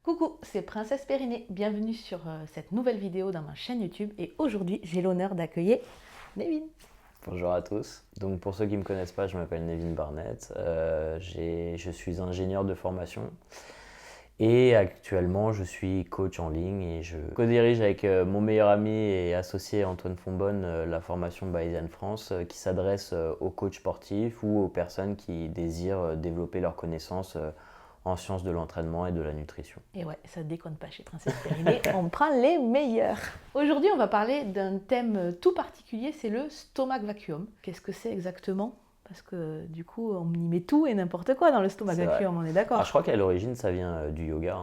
Coucou, c'est Princesse Périnée. Bienvenue sur cette nouvelle vidéo dans ma chaîne YouTube. Et aujourd'hui, j'ai l'honneur d'accueillir Nevin. Bonjour à tous. Donc pour ceux qui ne me connaissent pas, je m'appelle Nevin Barnett. Je suis ingénieur de formation et actuellement je suis coach en ligne et je co-dirige avec mon meilleur ami et associé Antoine Fonbonne la formation Bayesian France qui s'adresse aux coachs sportifs ou aux personnes qui désirent développer leurs connaissances en sciences de l'entraînement et de la nutrition. Et ouais, ça déconne pas chez Princesse Périnée, on prend les meilleurs. Aujourd'hui, on va parler d'un thème tout particulier, c'est le stomach vacuum. Qu'est-ce que c'est exactement ? Parce que du coup, on y met tout et n'importe quoi dans le stomach C'est vacuum, vrai. on est d'accord. Alors, je crois qu'à l'origine, ça vient du yoga,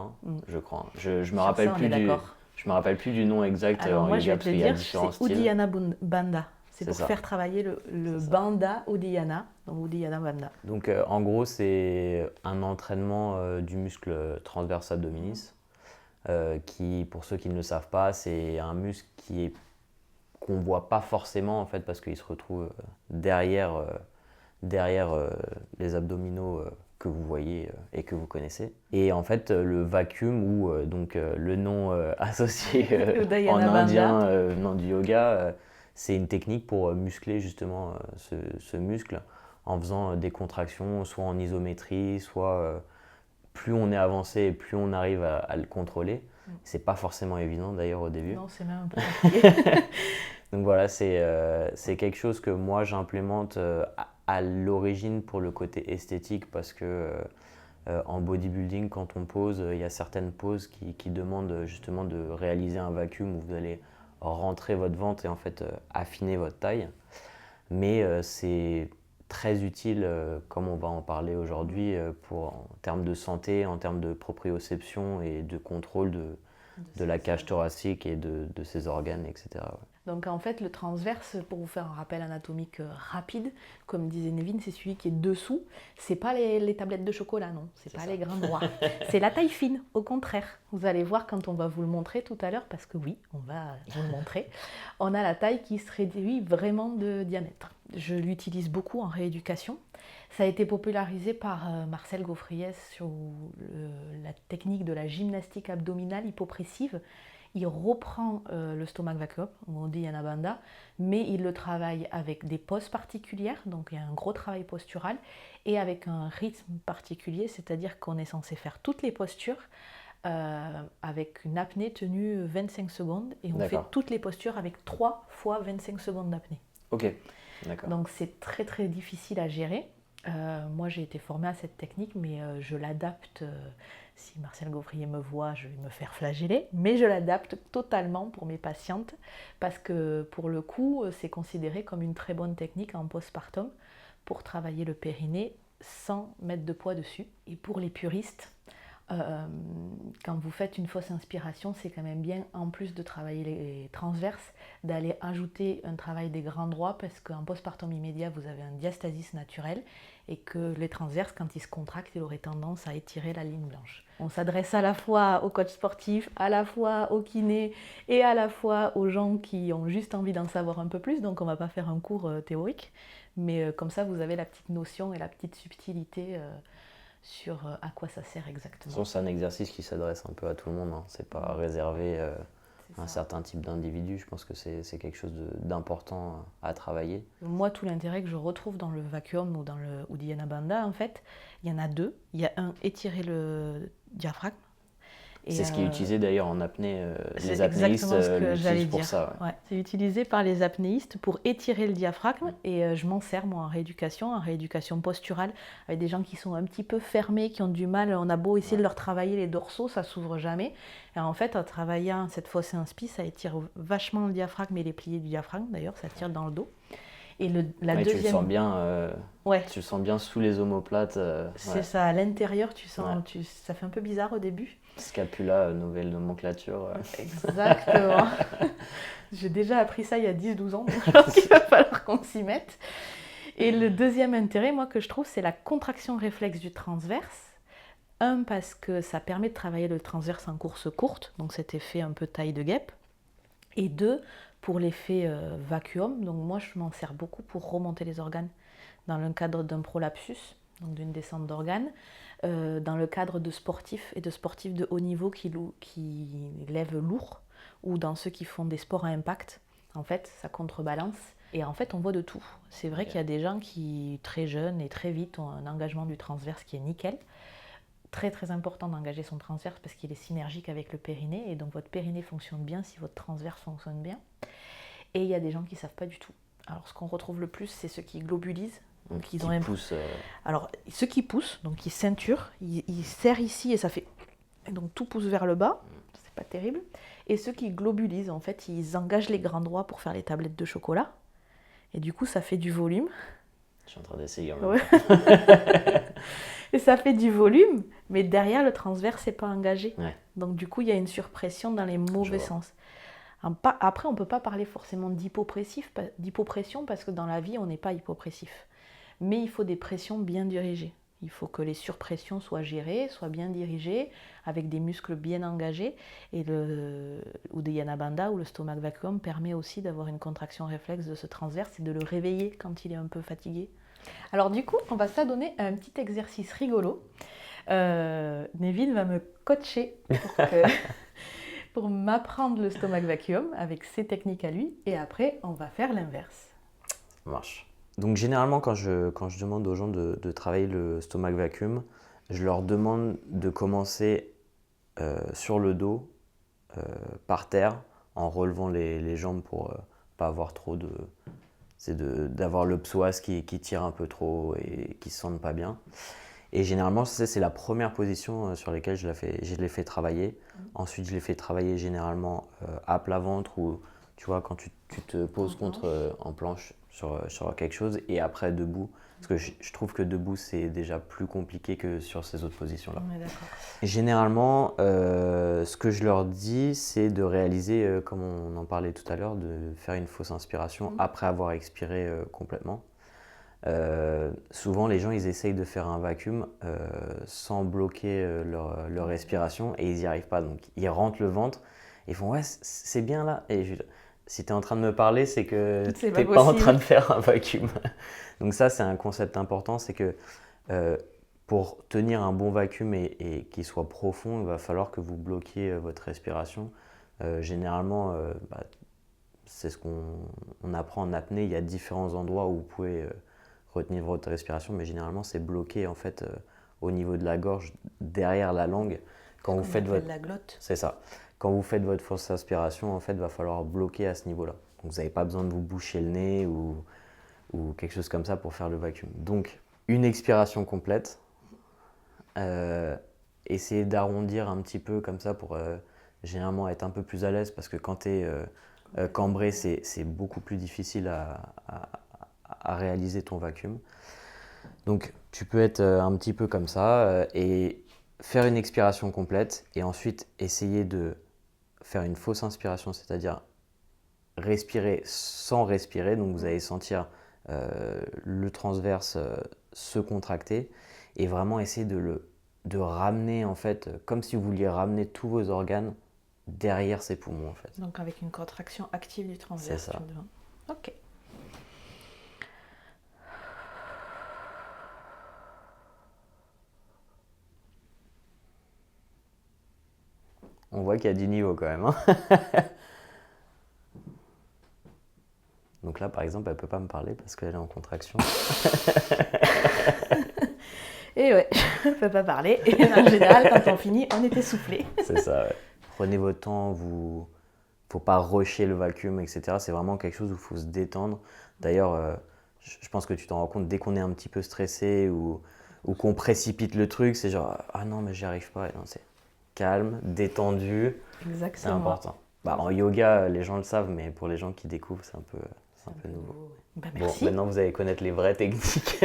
je crois. Je me Sur rappelle ça, on plus est du, d'accord. je me rappelle plus du nom exact Alors en moi, je yoga vais parce te le qu'il y a dire, différents c'est styles. Uddiyana Bandha. C'est pour ça. faire travailler le ça. bandha Uddiyana, donc Uddiyana Bandha. Donc, en gros, c'est un entraînement du muscle transverse abdominis, qui, pour ceux qui ne le savent pas, c'est un muscle qu'on voit pas forcément en fait parce qu'il se retrouve derrière les abdominaux que vous voyez et que vous connaissez. Et en fait, le vacuum, ou le nom associé en Uddiyana indien Bandha. venant du yoga, c'est une technique pour muscler justement ce muscle en faisant des contractions, soit en isométrie, soit plus on est avancé et plus on arrive à le contrôler. C'est pas forcément évident d'ailleurs au début. Non, c'est même un peu compliqué. Donc voilà, c'est quelque chose que moi j'implémente à l'origine pour le côté esthétique parce que en bodybuilding, quand on pose, il y a certaines poses qui demandent justement de réaliser un vacuum où vous allez rentrer votre ventre et en fait affiner votre taille. Mais c'est très utile, comme on va en parler aujourd'hui, en termes de santé, en termes de proprioception et de contrôle de la cage thoracique et de ses organes, etc. Ouais. Donc en fait, le transverse, pour vous faire un rappel anatomique rapide, comme disait Nevin, c'est celui qui est dessous. C'est pas les tablettes de chocolat, non. C'est pas les grains droits. C'est la taille fine, au contraire. Vous allez voir quand on va vous le montrer tout à l'heure, parce que oui, on va vous le montrer. On a la taille qui se réduit vraiment de diamètre. Je l'utilise beaucoup en rééducation. Ça a été popularisé par Marcel Gaufriès sur la technique de la gymnastique abdominale hypopressive. Il reprend le stomach vacuum, on dit Uddiyana Bandha, mais il le travaille avec des poses particulières, donc il y a un gros travail postural, et avec un rythme particulier, c'est-à-dire qu'on est censé faire toutes les postures avec une apnée tenue 25 secondes, et on fait toutes les postures avec 3 fois 25 secondes d'apnée. Ok, d'accord. Donc c'est très très difficile à gérer. Moi j'ai été formée à cette technique, mais je l'adapte. Si Marcel Gaufrier me voit, je vais me faire flageller, mais je l'adapte totalement pour mes patientes parce que pour le coup, c'est considéré comme une très bonne technique en postpartum pour travailler le périnée sans mettre de poids dessus. Et pour les puristes, quand vous faites une fausse inspiration, c'est quand même bien, en plus de travailler les transverses, d'aller ajouter un travail des grands droits parce qu'en postpartum immédiat, vous avez un diastasis naturel et que les transverses, quand ils se contractent, il aurait tendance à étirer la ligne blanche. On s'adresse à la fois aux coachs sportifs, à la fois aux kinés et à la fois aux gens qui ont juste envie d'en savoir un peu plus, donc on ne va pas faire un cours théorique, mais comme ça, vous avez la petite notion et la petite subtilité sur à quoi ça sert exactement. De toute façon, c'est un exercice qui s'adresse un peu à tout le monde, hein. C'est pas réservé à un certain type d'individu. Je pense que c'est quelque chose d'important à travailler. Moi, tout l'intérêt que je retrouve dans le vacuum ou dans le Uddiyana Bandha, en fait, il y en a deux. Il y a un, étirer le diaphragme. C'est ce qui est utilisé d'ailleurs en apnée. Les apnéistes l'utilisent pour ça. Ouais. C'est utilisé par les apnéistes pour étirer le diaphragme et je m'en sers moi en rééducation posturale, avec des gens qui sont un petit peu fermés, qui ont du mal. On a beau essayer de leur travailler les dorsaux, ça s'ouvre jamais. Et en fait, en travaillant cette fausse inspi, ça étire vachement le diaphragme et les pliés du diaphragme d'ailleurs, ça tire dans le dos. Et la deuxième... Tu le sens bien, tu le sens bien sous les omoplates. C'est ça, à l'intérieur, tu sens, ça fait un peu bizarre au début. Scapula, nouvelle nomenclature. Exactement. J'ai déjà appris ça il y a 10-12 ans, donc je pense qu'il va falloir qu'on s'y mette. Et le deuxième intérêt, moi, que je trouve, c'est la contraction réflexe du transverse. Un, parce que ça permet de travailler le transverse en course courte, donc cet effet un peu taille de guêpe. Et deux, pour l'effet vacuum, donc moi je m'en sers beaucoup pour remonter les organes dans le cadre d'un prolapsus, donc d'une descente d'organes. dans le cadre de sportifs et de sportifs de haut niveau qui lèvent lourd, ou dans ceux qui font des sports à impact. En fait, ça contrebalance. Et en fait, on voit de tout. C'est vrai qu'il y a des gens qui, très jeunes et très vite, ont un engagement du transverse qui est nickel. Très très important d'engager son transverse parce qu'il est synergique avec le périnée. Et donc votre périnée fonctionne bien si votre transverse fonctionne bien. Et il y a des gens qui ne savent pas du tout. Alors ce qu'on retrouve le plus, c'est ceux qui globulisent. Donc, ils ont poussent. Alors ceux qui poussent, donc ils ceinturent, ils serrent ici et ça fait... Et donc tout pousse vers le bas, c'est pas terrible. Et ceux qui globulisent, en fait, ils engagent les grands droits pour faire les tablettes de chocolat. Et du coup, ça fait du volume. Je suis en train d'essayer en même temps. Et ça fait du volume, mais derrière, le transverse n'est pas engagé. Ouais. Donc du coup, il y a une surpression dans les mauvais sens. Après, on ne peut pas parler forcément d'hypopression parce que dans la vie, on n'est pas hypopressif. Mais il faut des pressions bien dirigées. Il faut que les surpressions soient gérées, soient bien dirigées, avec des muscles bien engagés. Et le Uddiyana Bandha ou le stomach vacuum permet aussi d'avoir une contraction réflexe de ce transverse et de le réveiller quand il est un peu fatigué. Alors du coup, on va s'adonner à un petit exercice rigolo. Neville va me coacher pour m'apprendre le stomach vacuum avec ses techniques à lui. Et après, on va faire l'inverse. Ça marche. Donc généralement, quand je demande aux gens de travailler le stomach vacuum, je leur demande de commencer sur le dos, par terre, en relevant les jambes pour pas avoir trop de... C'est d'avoir le psoas qui tire un peu trop et qui se sente pas bien. Et généralement, c'est la première position sur laquelle je les fais travailler. Ensuite, je les fais travailler généralement à plat ventre ou tu vois, quand tu te poses en planche sur quelque chose et après debout. Parce que je trouve que debout, c'est déjà plus compliqué que sur ces autres positions-là. Ouais, d'accord. Et généralement, ce que je leur dis, c'est de réaliser, comme on en parlait tout à l'heure, de faire une fausse inspiration après avoir expiré complètement. Souvent, les gens, ils essayent de faire un vacuum sans bloquer leur respiration et ils n'y arrivent pas. Donc, ils rentrent le ventre et ils font « ouais, c'est bien là ». Et si tu es en train de me parler, c'est que tu n'es pas en train de faire un vacuum. Donc ça, c'est un concept important, c'est que pour tenir un bon vacuum et qu'il soit profond, il va falloir que vous bloquiez votre respiration. Généralement, c'est ce qu'on apprend en apnée. Il y a différents endroits où vous pouvez retenir votre respiration, mais généralement, c'est bloqué en fait au niveau de la gorge, derrière la langue. Quand vous faites la glotte. C'est ça. Quand vous faites votre fausse inspiration, en fait, il va falloir bloquer à ce niveau-là. Donc, vous n'avez pas besoin de vous boucher le nez ou quelque chose comme ça pour faire le vacuum. Donc, une expiration complète. Essayez d'arrondir un petit peu comme ça pour généralement être un peu plus à l'aise parce que quand tu es cambré, c'est beaucoup plus difficile à réaliser ton vacuum. Donc, tu peux être un petit peu comme ça et faire une expiration complète et ensuite essayer de faire une fausse inspiration, c'est-à-dire respirer sans respirer. Donc, vous allez sentir le transverse se contracter et vraiment essayer de ramener, en fait, comme si vous vouliez ramener tous vos organes derrière ses poumons, en fait. Donc, avec une contraction active du transverse. C'est ça. Ok. On voit qu'il y a du niveau quand même. Hein. Donc là, par exemple, elle ne peut pas me parler parce qu'elle est en contraction. Et ouais, je ne peux pas parler. Et en général, quand on finit, on est essoufflé. C'est ça, ouais. Prenez votre temps, il ne faut pas rusher le vacuum, etc. C'est vraiment quelque chose où il faut se détendre. D'ailleurs, je pense que tu t'en rends compte, dès qu'on est un petit peu stressé ou qu'on précipite le truc, c'est genre « ah non, mais j'y arrive pas ». Non, c'est calme, détendu. Exactement. C'est important. En yoga, les gens le savent, mais pour les gens qui découvrent, c'est un peu nouveau. Bah, merci. Bon, maintenant vous allez connaître les vraies techniques.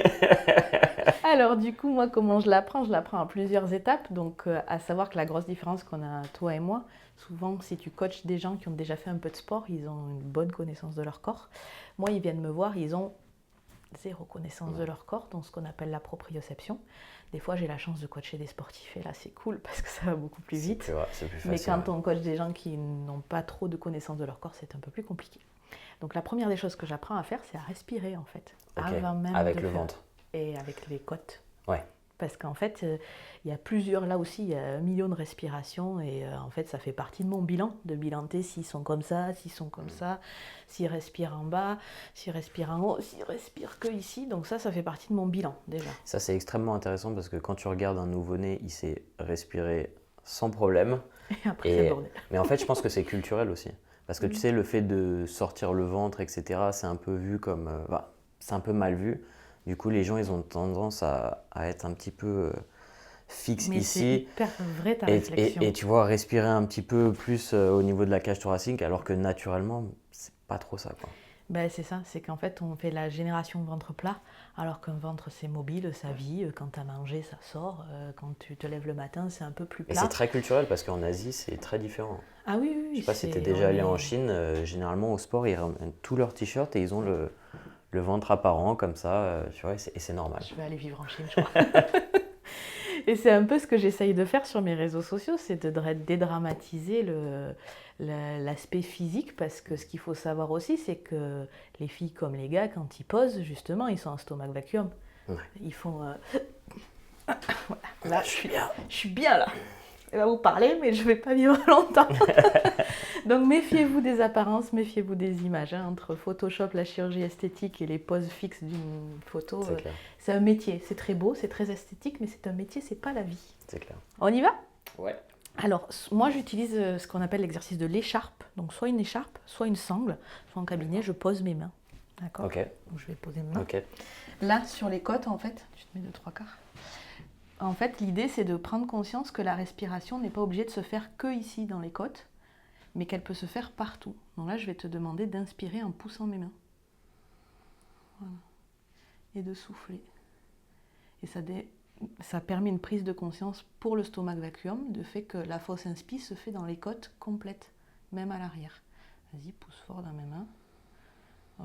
Alors du coup, moi, comment je l'apprends en plusieurs étapes. Donc, à savoir que la grosse différence qu'on a, toi et moi, souvent, si tu coaches des gens qui ont déjà fait un peu de sport, ils ont une bonne connaissance de leur corps. Moi, ils viennent me voir, ils ont zéro connaissance de leur corps, dans ce qu'on appelle la proprioception. Des fois, j'ai la chance de coacher des sportifs et là, c'est cool parce que ça va beaucoup plus vite. C'est plus facile. Mais quand on coach des gens qui n'ont pas trop de connaissance de leur corps, c'est un peu plus compliqué. Donc, la première des choses que j'apprends à faire, c'est à respirer en fait. Okay. Avant même avec le ventre. Et avec les côtes. Ouais. Parce qu'en fait, il y a plusieurs, là aussi, il y a 1 million de respirations et en fait, ça fait partie de mon bilan, de bilanter s'ils sont comme ça, s'ils sont comme ça, s'ils respirent en bas, s'ils respirent en haut, s'ils respirent que ici. Donc ça fait partie de mon bilan déjà. Ça, c'est extrêmement intéressant parce que quand tu regardes un nouveau-né, il sait respirer sans problème. Et après, c'est le bordel. Mais en fait, je pense que c'est culturel aussi. Parce que tu sais, le fait de sortir le ventre, etc., c'est un peu vu comme... c'est un peu mal vu. Du coup, les gens, ils ont tendance à être un petit peu fixes Mais ici. c'est hyper vrai ta réflexion. Et tu vois, respirer un petit peu plus au niveau de la cage thoracique, alors que naturellement, c'est pas trop ça, quoi. Ben, c'est ça, c'est qu'en fait on fait la génération ventre plat, alors qu'un ventre c'est mobile, ça vit, quand tu as mangé ça sort, quand tu te lèves le matin c'est un peu plus Et plat. c'est très culturel parce qu'en Asie c'est très différent. Ah oui, oui, Je sais pas si tu es déjà allé en Chine, généralement au sport ils ramènent tous leurs t-shirts et ils ont le ventre apparent comme ça, tu vois, et c'est normal. Je vais aller vivre en Chine, je crois. Et c'est un peu ce que j'essaye de faire sur mes réseaux sociaux, c'est de dédramatiser l'aspect physique, parce que ce qu'il faut savoir aussi, c'est que les filles comme les gars, quand ils posent, justement, ils sont en stomach vacuum. Ouais. Ils font... Voilà. Là, je suis bien là. Elle va vous parler, mais je ne vais pas vivre longtemps. Donc méfiez-vous des apparences, méfiez-vous des images. Entre Photoshop, la chirurgie esthétique et les poses fixes d'une photo, c'est un métier. C'est très beau, c'est très esthétique, mais c'est un métier, c'est pas la vie. C'est clair. On y va ? Ouais. Alors, moi j'utilise ce qu'on appelle l'exercice de l'écharpe. Donc soit une écharpe, soit une sangle. Soit en cabinet, je pose mes mains. D'accord ? Ok. Donc je vais poser mes mains. Ok. Là, sur les côtes, en fait, tu te mets 2-3 quarts. En fait, l'idée, c'est de prendre conscience que la respiration n'est pas obligée de se faire que ici, dans les côtes, mais qu'elle peut se faire partout. Donc là, je vais te demander d'inspirer en poussant mes mains. Voilà. Et de souffler. Et ça permet une prise de conscience pour le stomach vacuum, de fait que la fausse inspi se fait dans les côtes complètes, même à l'arrière. Vas-y, pousse fort dans mes mains.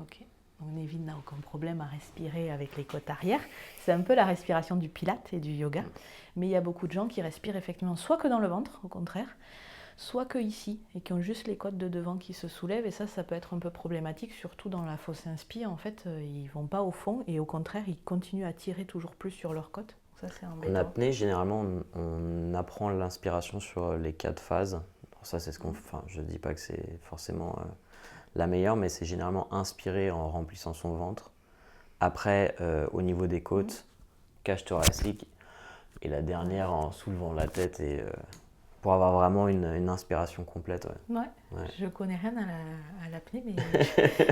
Ok. Donc Nevin n'a aucun problème à respirer avec les côtes arrière. C'est un peu la respiration du pilate et du yoga. Mais il y a beaucoup de gens qui respirent effectivement soit que dans le ventre, au contraire, soit que ici, et qui ont juste les côtes de devant qui se soulèvent. Et ça peut être un peu problématique, surtout dans la fausse inspi. En fait, ils ne vont pas au fond et au contraire, ils continuent à tirer toujours plus sur leurs côtes. Ça, c'est embêtant. En apnée, généralement, on apprend l'inspiration sur les 4 phases. Pour ça, c'est ce qu'on... Enfin, je ne dis pas que c'est forcément... la meilleure, mais c'est généralement inspirer en remplissant son ventre. Après, au niveau des côtes, cage thoracique. Et la dernière en soulevant la tête et pour avoir vraiment une inspiration complète. Ouais. Je connais rien à l'apnée, mais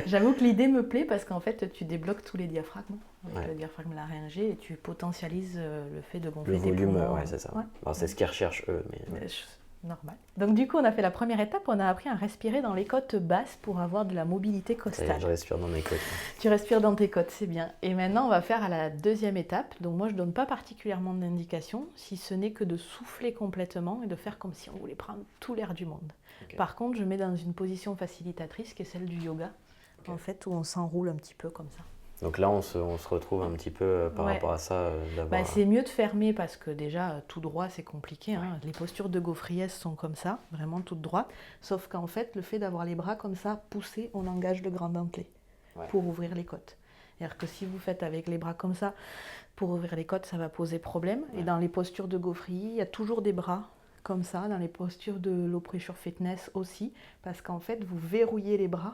j'avoue que l'idée me plaît parce qu'en fait, tu débloques tous les diaphragmes avec le diaphragme laryngé et tu potentialises le fait de gonfler tes poumons. Le volume, c'est ça. Ouais. Alors, c'est ce qu'ils recherchent eux. Mais normal. Donc du coup, on a fait la première étape, on a appris à respirer dans les côtes basses pour avoir de la mobilité costale. Je respire dans mes côtes. Tu respires dans tes côtes, c'est bien. Et maintenant, on va faire à la deuxième étape. Donc moi, je ne donne pas particulièrement d'indication, si ce n'est que de souffler complètement et de faire comme si on voulait prendre tout l'air du monde. Okay. Par contre, je mets dans une position facilitatrice qui est celle du yoga, en fait, où on s'enroule un petit peu comme ça. Donc là, on se retrouve un petit peu par rapport à ça. C'est mieux de fermer parce que déjà, tout droit, c'est compliqué. Hein. Les postures de gaufriès sont comme ça, vraiment toutes droites. Sauf qu'en fait, le fait d'avoir les bras comme ça, poussés, on engage le grand dentelé pour ouvrir les côtes. C'est-à-dire que si vous faites avec les bras comme ça, pour ouvrir les côtes, ça va poser problème. Et dans les postures de gaufrier, il y a toujours des bras comme ça. Dans les postures de low pressure fitness aussi. Parce qu'en fait, vous verrouillez les bras.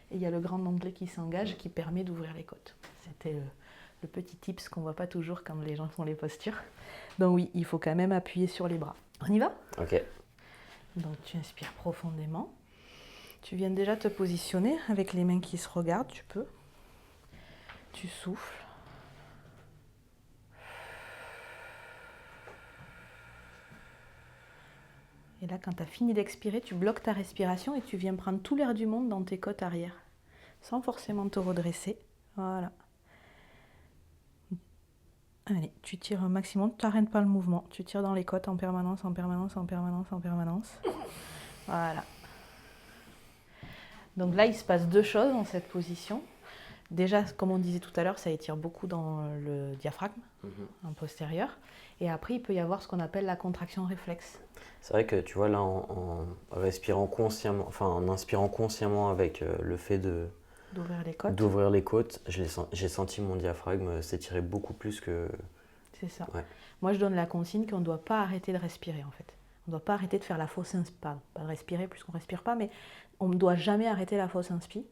Et il y a le grand dentelé qui s'engage qui permet d'ouvrir les côtes. C'était le petit tips qu'on ne voit pas toujours quand les gens font les postures. Donc oui, il faut quand même appuyer sur les bras. On y va ? Ok. Donc tu inspires profondément. Tu viens déjà te positionner avec les mains qui se regardent, tu peux. Tu souffles. Et là, quand tu as fini d'expirer, tu bloques ta respiration et tu viens prendre tout l'air du monde dans tes côtes arrière, sans forcément te redresser. Voilà. Allez, tu tires un maximum, tu n'arrêtes pas le mouvement. Tu tires dans les côtes en permanence, en permanence, en permanence, en permanence. Voilà. Donc là, il se passe 2 choses dans cette position. Déjà, comme on disait tout à l'heure, ça étire beaucoup dans le diaphragme, en postérieur. Et après, il peut y avoir ce qu'on appelle la contraction réflexe. C'est vrai que tu vois là, en respirant consciemment, enfin en inspirant consciemment avec le fait d'ouvrir les côtes, j'ai senti mon diaphragme s'étirer beaucoup plus que C'est ça. Ouais. Moi, je donne la consigne qu'on ne doit pas arrêter de respirer, en fait. On ne doit pas arrêter de faire la fausse inspi. Pas de respirer puisqu'on ne respire pas, mais on ne doit jamais arrêter la fausse inspi.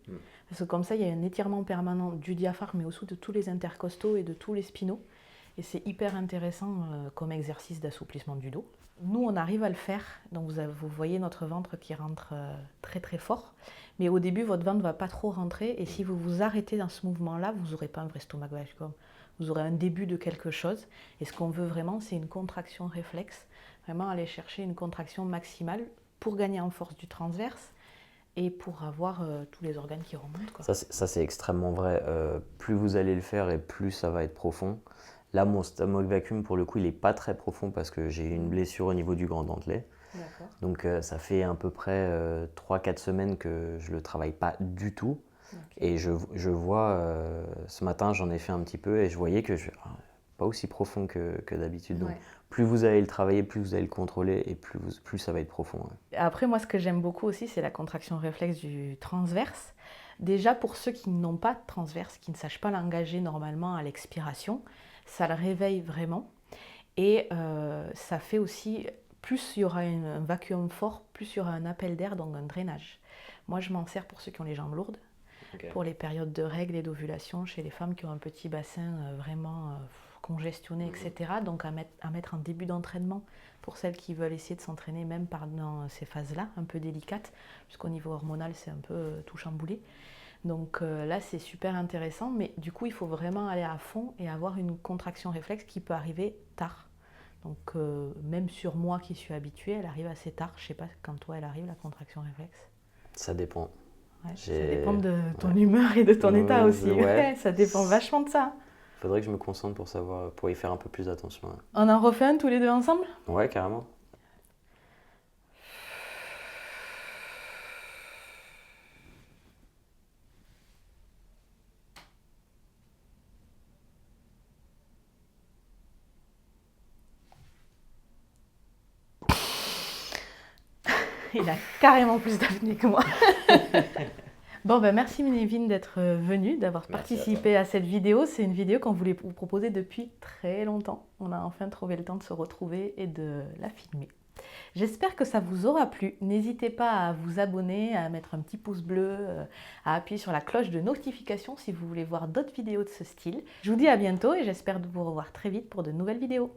Parce que comme ça, il y a un étirement permanent du diaphragme, mais aussi de tous les intercostaux et de tous les spinaux. Et c'est hyper intéressant comme exercice d'assouplissement du dos. Nous, on arrive à le faire. Donc, vous voyez notre ventre qui rentre très très fort. Mais au début, votre ventre ne va pas trop rentrer. Et si vous vous arrêtez dans ce mouvement-là, vous n'aurez pas un vrai stomac vacuum. Vous aurez un début de quelque chose. Et ce qu'on veut vraiment, c'est une contraction réflexe. Vraiment aller chercher une contraction maximale pour gagner en force du transverse et pour avoir tous les organes qui remontent, quoi. Ça, c'est extrêmement vrai. Plus vous allez le faire et plus ça va être profond. Là, mon stomach vacuum, pour le coup, il n'est pas très profond parce que j'ai une blessure au niveau du grand dentelé. D'accord. Donc, ça fait à peu près 3-4 semaines que je ne le travaille pas du tout. Okay. Et je vois, ce matin, j'en ai fait un petit peu et je voyais que pas aussi profond que d'habitude. Donc, plus vous allez le travailler, plus vous allez le contrôler et plus ça va être profond. Ouais. Après, moi, ce que j'aime beaucoup aussi, c'est la contraction réflexe du transverse. Déjà, pour ceux qui n'ont pas de transverse, qui ne sachent pas l'engager normalement à l'expiration, ça le réveille vraiment. Et ça fait aussi, plus il y aura un vacuum fort, plus il y aura un appel d'air, donc un drainage. Moi, je m'en sers pour ceux qui ont les jambes lourdes, pour les périodes de règles et d'ovulation, chez les femmes qui ont un petit bassin vraiment congestionné, etc. Donc à mettre en début d'entraînement pour celles qui veulent essayer de s'entraîner même pendant ces phases-là, un peu délicates, puisqu'au niveau hormonal, c'est un peu tout chamboulé. Donc là, c'est super intéressant, mais du coup, il faut vraiment aller à fond et avoir une contraction réflexe qui peut arriver tard. Donc même sur moi qui suis habituée, elle arrive assez tard. Je ne sais pas quand toi, elle arrive, la contraction réflexe. Ça dépend. Ouais, ça dépend de ton humeur et de ton état aussi. Ouais. Ça dépend vachement de ça. Il faudrait que je me concentre pour y faire un peu plus attention. Ouais. On en refait un tous les deux ensemble ? Ouais, carrément. Il a carrément plus d'apnée que moi. Bon, ben merci Ménévine d'être venue, d'avoir participé à cette vidéo. C'est une vidéo qu'on voulait vous proposer depuis très longtemps. On a enfin trouvé le temps de se retrouver et de la filmer. J'espère que ça vous aura plu. N'hésitez pas à vous abonner, à mettre un petit pouce bleu, à appuyer sur la cloche de notification si vous voulez voir d'autres vidéos de ce style. Je vous dis à bientôt et j'espère vous revoir très vite pour de nouvelles vidéos.